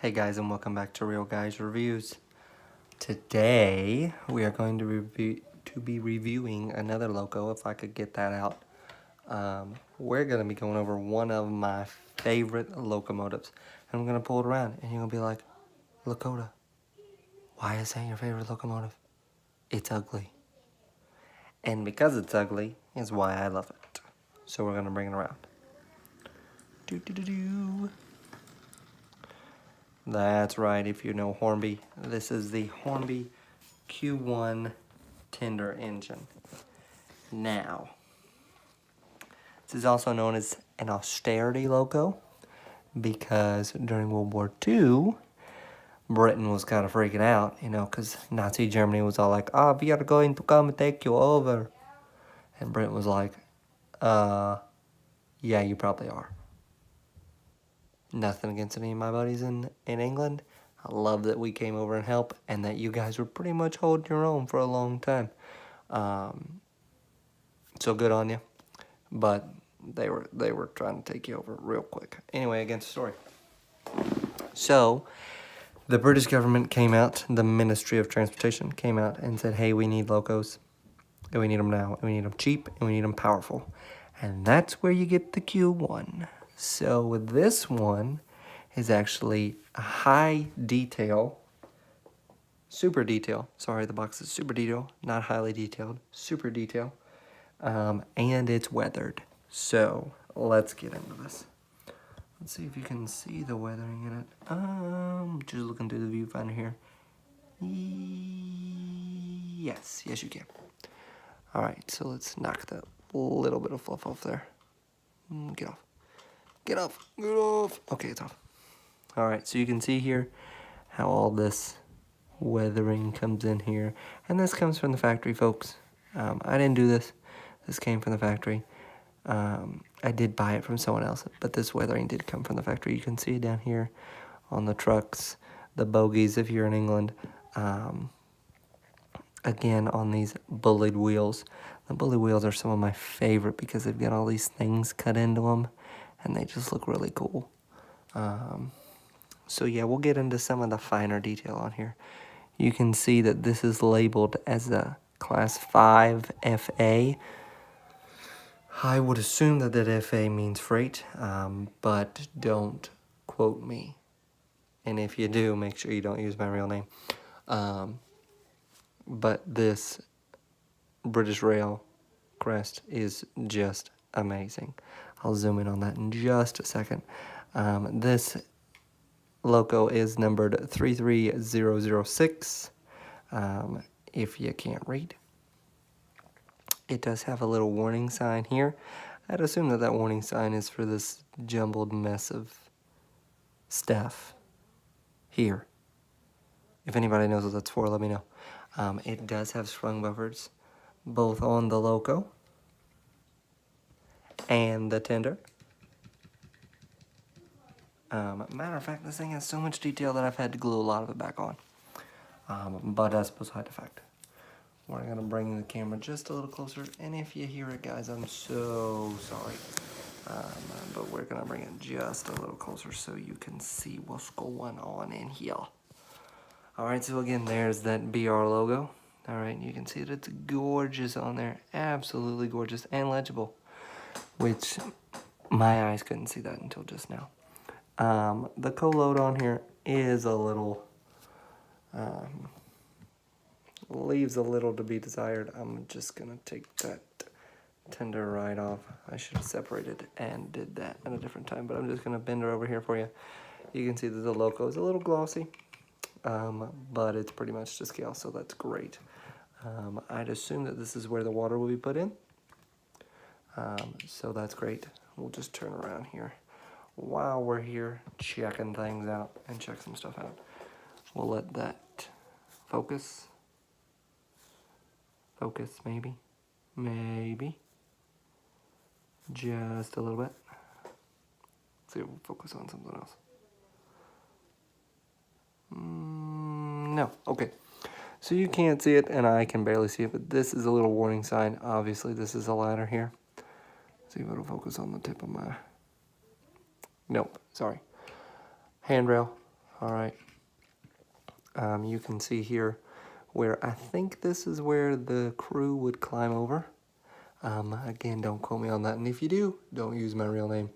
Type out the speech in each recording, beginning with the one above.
Hey guys, and welcome back to Real Guys Reviews. Today we are going to be reviewing another loco, if I could get that out. We're going to be going over one of my favorite locomotives, and I'm going to pull it around, and you're going to be like, Lakota, why is that your favorite locomotive? It's ugly. And because it's ugly is why I love it. So we're going to bring it around. Do-do-do-do. That's right, if you know Hornby. This is the Hornby Q-1 tender engine. Now, this is also known as an austerity loco because during World War II, Britain was kind of freaking out, because Nazi Germany was all like, we are going to come and take you over. And Britain was like, yeah, you probably are. Nothing against any of my buddies in England. I love that we came over and helped and that you guys were pretty much holding your own for a long time. So good on you. But they were trying to take you over real quick. Anyway, against the story. So the British government came out, the Ministry of Transportation came out and said, hey, we need locos. And we need them now. And we need them cheap. And we need them powerful. And that's where you get the Q1. So this one is actually a high detail, super detail. Sorry, the box is super detail, not highly detailed, super detail. And it's weathered. So let's get into this. Let's see if you can see the weathering in it. Just looking through the viewfinder here. Yes, you can. All right, so let's knock that little bit of fluff off there. Get off. Get off. Get off. Okay, it's off. All right, so you can see here how all this weathering comes in here. And this comes from the factory, folks. I didn't do this. This came from the factory. I did buy it from someone else, but this weathering did come from the factory. You can see it down here on the trucks, the bogies if you're in England. Again, on these bullied wheels. The bullied wheels are some of my favorite because they've got all these things cut into them, and they just look really cool. So yeah, we'll get into some of the finer detail on here. You can see that this is labeled as a Class 5 FA. I would assume that FA means freight, but don't quote me. And if you do, make sure you don't use my real name. But this British Rail crest is just amazing. I'll zoom in on that in just a second. This loco is numbered 33006, if you can't read. It does have a little warning sign here. I'd assume that warning sign is for this jumbled mess of stuff here. If anybody knows what that's for, let me know. It does have sprung buffers, both on the loco and the tender. Matter of fact, this thing has so much detail that I've had to glue a lot of it back on. But that's beside the fact. We're going to bring the camera just a little closer, and if you hear it, guys, I'm so sorry. But we're going to bring it just a little closer so you can see what's going on in here. Alright, so again, there's that BR logo. Alright, you can see that it's gorgeous on there. Absolutely gorgeous and legible. Which, my eyes couldn't see that until just now. The co-load on here is a little, leaves a little to be desired. I'm just going to take that tender right off. I should have separated and did that at a different time, but I'm just going to bend her over here for you. You can see that the logo is a little glossy. But it's pretty much to scale, so that's great. I'd assume that this is where the water will be put in. So that's great. We'll just turn around here. While we're here checking things out and check some stuff out, we'll let that focus. Focus, maybe. Maybe. Just a little bit. Let's see if we'll focus on something else. No, okay. So you can't see it, and I can barely see it, but this is a little warning sign. Obviously, this is a ladder here. See if it'll focus on the tip of my... Nope, sorry. Handrail. All right. You can see here where I think this is where the crew would climb over. Again, don't quote me on that, and if you do, don't use my real name.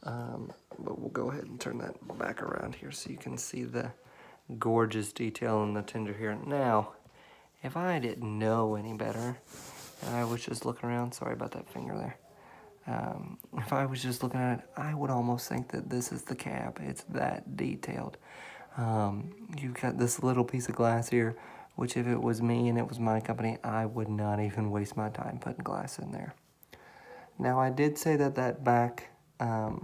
But we'll go ahead and turn that back around here so you can see the gorgeous detail in the tinder here. Now, if I didn't know any better, and I was just looking around, sorry about that finger there. If I was just looking at it, I would almost think that this is the cab. It's that detailed. You've got this little piece of glass here, which if it was me and it was my company, I would not even waste my time putting glass in there. Now, I did say that that back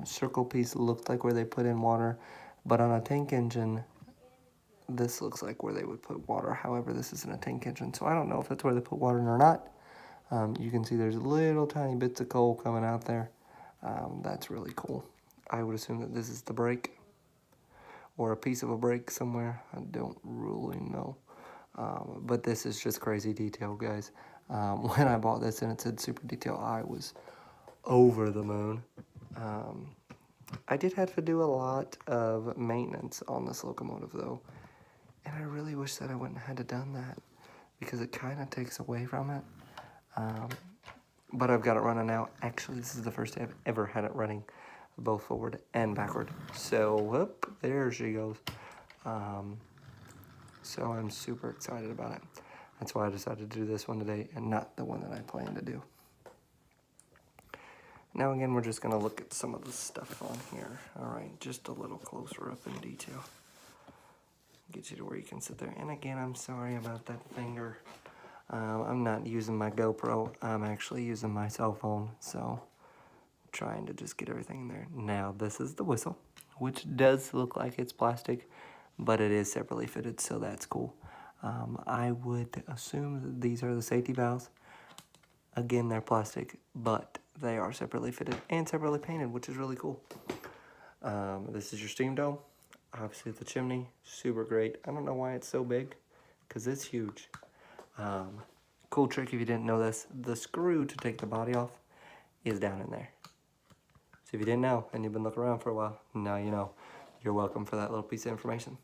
circle piece looked like where they put in water, but on a tank engine, this looks like where they would put water. However, this isn't a tank engine, so I don't know if that's where they put water in or not. You can see there's little tiny bits of coal coming out there. That's really cool. I would assume that this is the brake or a piece of a brake somewhere. I don't really know. But this is just crazy detail, guys. When I bought this and it said super detail, I was over the moon. I did have to do a lot of maintenance on this locomotive though, and I really wish that I wouldn't have had to done that because it kind of takes away from it. But I've got it running now. Actually, this is the first day I've ever had it running both forward and backward. So, whoop, there she goes. So I'm super excited about it. That's why I decided to do this one today and not the one that I planned to do. Now again, we're just gonna look at some of the stuff on here. All right, just a little closer up in detail. Get you to where you can sit there. And again, I'm sorry about that finger. I'm not using my GoPro. I'm actually using my cell phone, so I'm trying to just get everything in there. Now, this is the whistle, which does look like it's plastic, but it is separately fitted, so that's cool. I would assume that these are the safety valves. Again, they're plastic, but they are separately fitted and separately painted, which is really cool. This is your steam dome. Obviously, the chimney, super great. I don't know why it's so big, because it's huge. Cool trick if you didn't know this, the screw to take the body off is down in there. So if you didn't know and you've been looking around for a while, now you know. You're welcome for that little piece of information.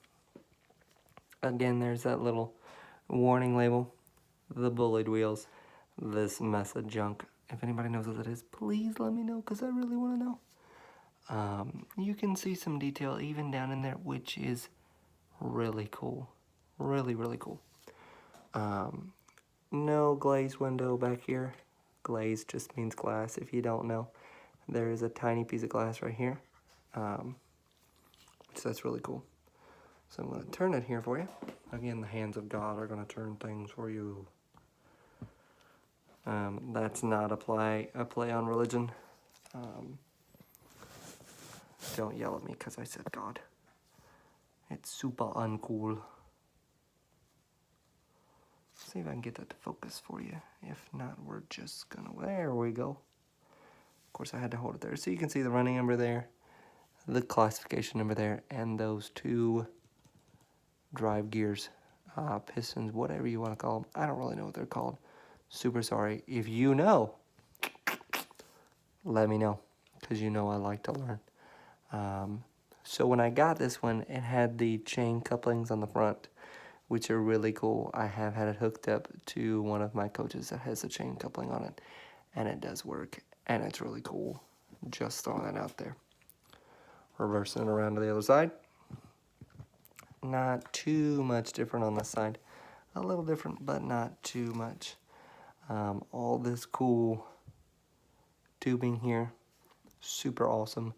Again, there's that little warning label, the bullied wheels, this mess of junk. If anybody knows what that is, please let me know because I really want to know. You can see some detail even down in there, which is really cool. Really, really cool. No glazed window back here. Glazed just means glass if you don't know. There is a tiny piece of glass right here. So that's really cool. So I'm going to turn it here for you. Again, the hands of God are going to turn things for you. That's not a play on religion. Don't yell at me because I said God. It's super uncool. See if I can get that to focus for you. If not, we're just gonna, there we go. Of course I had to hold it there. So you can see the running number there, the classification number there, and those two drive gears, pistons, whatever you want to call them. I don't really know what they're called. Super sorry. If you know, let me know, because you know I like to learn. So when I got this one, it had the chain couplings on the front, which are really cool. I have had it hooked up to one of my coaches that has a chain coupling on it, and it does work, and it's really cool. Just throwing that out there. Reversing it around to the other side. Not too much different on this side. A little different, but not too much. All this cool tubing here, super awesome,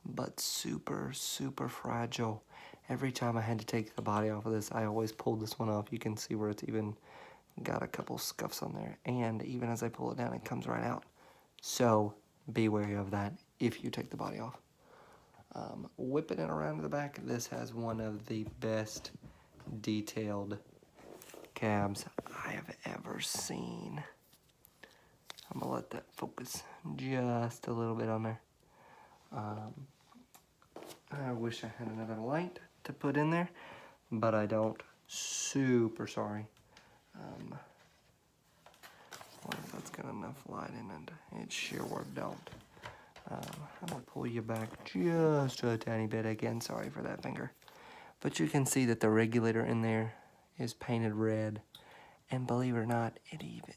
but super, super fragile. Every time I had to take the body off of this, I always pulled this one off. You can see where it's even got a couple scuffs on there. And even as I pull it down, it comes right out. So be wary of that if you take the body off. Whipping it around to the back, this has one of the best detailed cabs I have ever seen. I'm gonna let that focus just a little bit on there. I wish I had another light to put in there, but I don't. Super sorry. Well, that's got enough light in it. It sure don't. I'm gonna pull you back just a tiny bit again. Sorry for that finger. But you can see that the regulator in there is painted red. And believe it or not,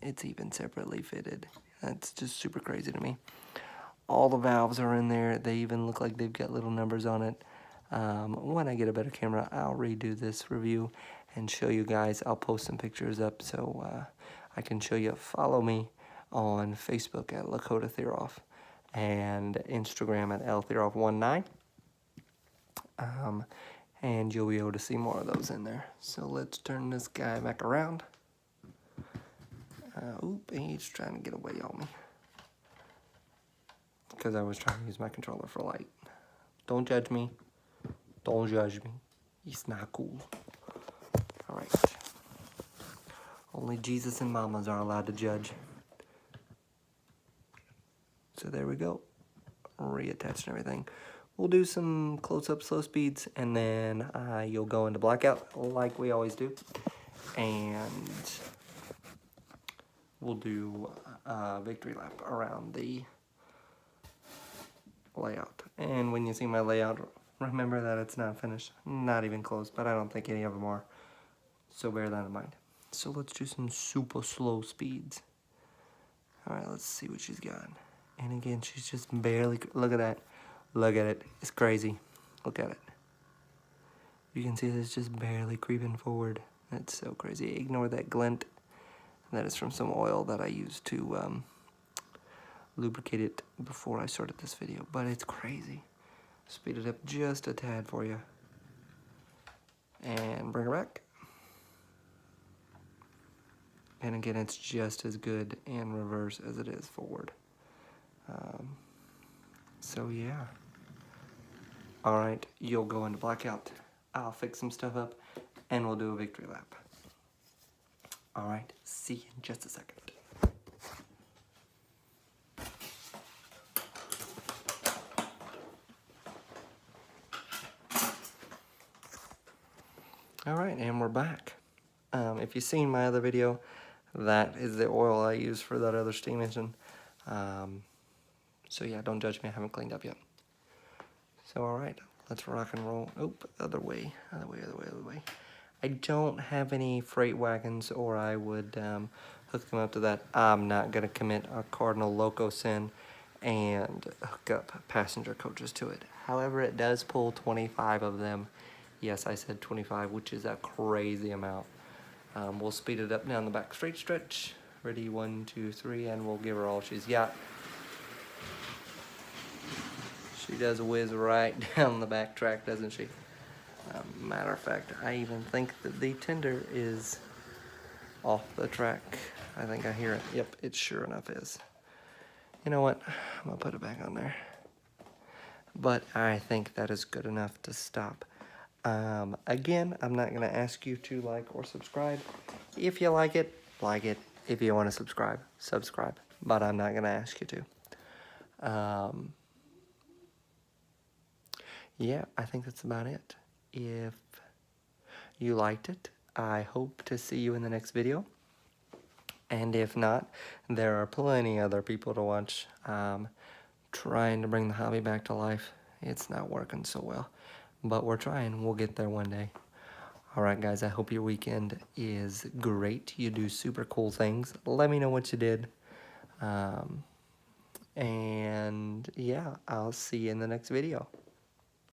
it's even separately fitted. That's just super crazy to me. All the valves are in there. They even look like they've got little numbers on it. When I get a better camera, I'll redo this review and show you guys. I'll post some pictures up so I can show you. Follow me on Facebook at Lakota Theroff and Instagram at ltheroff19. And you'll be able to see more of those in there. So let's turn this guy back around. Oop, he's trying to get away on me. Because I was trying to use my controller for light. Don't judge me. Don't judge me. It's not cool. Alright. Only Jesus and mamas are allowed to judge. So there we go. Reattached and everything. We'll do some close-up slow speeds, and then you'll go into blackout like we always do. And we'll do a victory lap around the layout. And when you see my layout, remember that it's not finished. Not even close, but I don't think any of them are. So bear that in mind. So let's do some super slow speeds. Alright, let's see what she's got. And again, she's just barely, look at that. Look at it. It's crazy. Look at it. You can see that it's just barely creeping forward. That's so crazy. Ignore that glint. That is from some oil that I used to lubricate it before I started this video. But it's crazy. Speed it up just a tad for you. And bring her back. And again, it's just as good in reverse as it is forward. So yeah. Alright, you'll go into blackout. I'll fix some stuff up, and we'll do a victory lap. Alright, see you in just a second. Alright, and we're back. If you've seen my other video, that is the oil I use for that other steam engine. So yeah, don't judge me, I haven't cleaned up yet. So alright, let's rock and roll. Oop, other way. I don't have any freight wagons, or I would hook them up to that. I'm not going to commit a cardinal loco sin and hook up passenger coaches to it. However, it does pull 25 of them. Yes, I said 25, which is a crazy amount. We'll speed it up down the back straight stretch. Ready, 1, 2, 3, and we'll give her all she's got. She does whiz right down the back track, doesn't she? Matter of fact, I even think that the tender is off the track. I think I hear it. Yep, it sure enough is. You know what? I'm gonna put it back on there. But I think that is good enough to stop. Again, I'm not gonna ask you to like or subscribe. If you like it, like it. If you want to subscribe, subscribe. But I'm not gonna ask you to. Yeah, I think that's about it. If you liked it, I hope to see you in the next video. And if not, there are plenty other people to watch trying to bring the hobby back to life. It's not working so well, but we're trying. We'll get there one day. All right, guys, I hope your weekend is great. You do super cool things. Let me know what you did. And yeah, I'll see you in the next video.